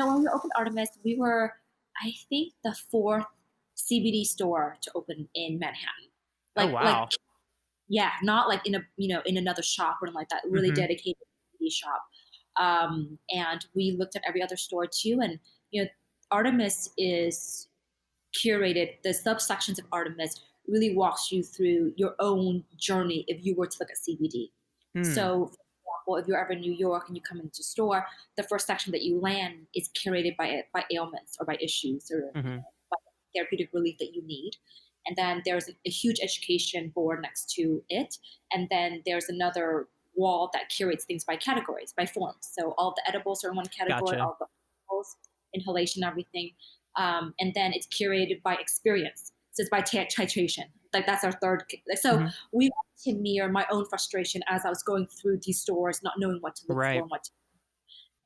when we opened Artemis, we were, I think, the fourth CBD store to open in Manhattan. Oh, Like, wow. yeah, not like in a, in another shop or like that, really Hmm. dedicated CBD shop. And we looked at every other store too. And, Artemis is curated, the subsections of Artemis really walks you through your own journey if you were to look at CBD. Hmm. So, for example, if you're ever in New York and you come into a store, the first section that you land is curated by ailments or by issues or Hmm. by therapeutic relief that you need. And then there's a huge education board next to it. And then there's another wall that curates things by categories, by forms. So all the edibles are in one category, Gotcha. all the edibles, inhalation, everything. And then it's curated by experience. So it's by titration. Like that's our third. So Hmm. we wanted to mirror my own frustration as I was going through these stores, not knowing what to look for Right. and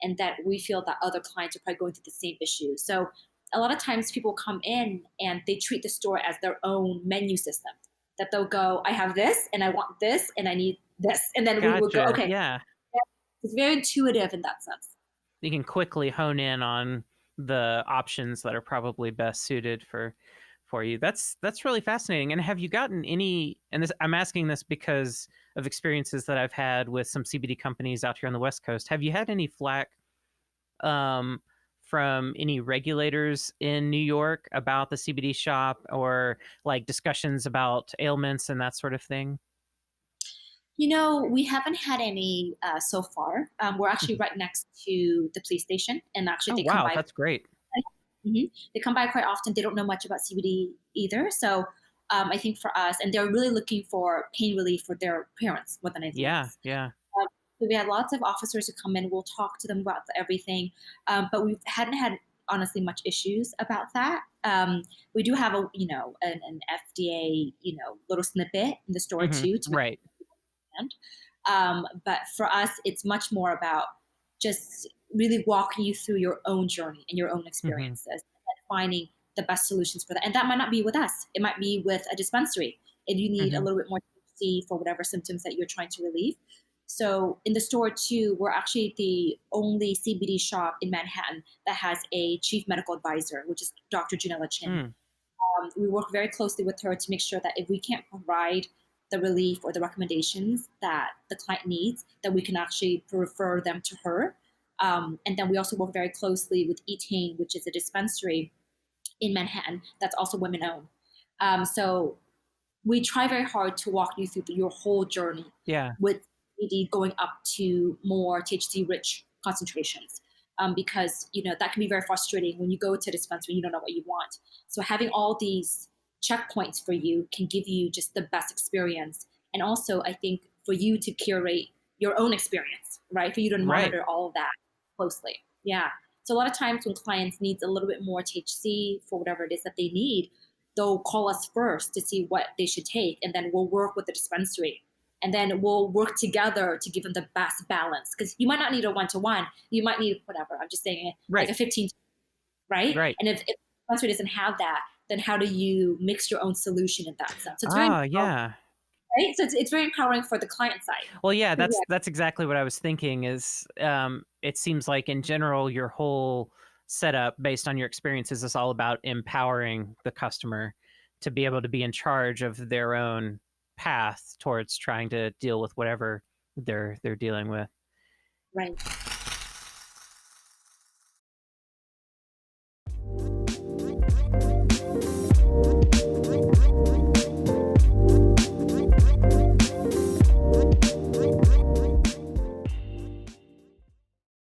and that we feel that other clients are probably going through the same issue. So a lot of times people come in and they treat the store as their own menu system. That they'll go, I have this and I want this and I need this. And then we would go, Gotcha. okay, Yeah. it's very intuitive in that sense. You can quickly hone in on the options that are probably best suited for you. That's really fascinating. And have you gotten any, and this I'm asking this because of experiences that I've had with some CBD companies out here on the West Coast. Have you had any flack um from any regulators in New York about the CBD shop, or like discussions about ailments and that sort of thing? We haven't had any so far. We're actually Mhm. right next to the police station, and actually Oh, they come wow, by. that's great. They come by quite often. They don't know much about CBD either, so I think for us, and they're really looking for pain relief for their parents more than anything Yeah, else. yeah. Um, so we had lots of officers who come in. We'll talk to them about everything, but we hadn't had honestly much issues about that. We do have an FDA little snippet in the store Hmm. too to make Right. understand. But for us, it's much more about just really walking you through your own journey and your own Hmm. experiences and finding the best solutions for that. And that might not be with us. It might be with a dispensary if you need a Hmm. little bit more THC for whatever symptoms that you're trying to relieve. So in the store too, we're actually the only CBD shop in Manhattan that has a chief medical advisor, which is Dr. Janella Chin. Mm. We work very closely with her to make sure that if we can't provide the relief or the recommendations that the client needs, that we can actually refer them to her. And then we also work very closely with Etain, which is a dispensary in Manhattan that's also women owned. So we try very hard to walk you through your whole journey Yeah. with CBD going up to more THC rich concentrations. Because that can be very frustrating when you go to a dispensary, you don't know what you want. So having all these checkpoints for you can give you just the best experience, and also I think for you to curate your own experience, right? For you to Right. monitor all of that closely. Yeah. So a lot of times when clients need a little bit more THC for whatever it is that they need, they'll call us first to see what they should take, and then we'll work with the dispensary, and then we'll work together to give them the best balance, because you might not need a one-to-one, you might need whatever, I'm just saying, like Right. a 15, right? Right. And if the dispensary doesn't have that, then how do you mix your own solution in that sense? So it's very Ah, empowering, yeah. right? So it's very empowering for the client side. Well, yeah, 'Cause, yeah, that's exactly what I was thinking is it seems like in general your whole setup based on your experiences is all about empowering the customer to be able to be in charge of their own path towards trying to deal with whatever they're dealing with. right.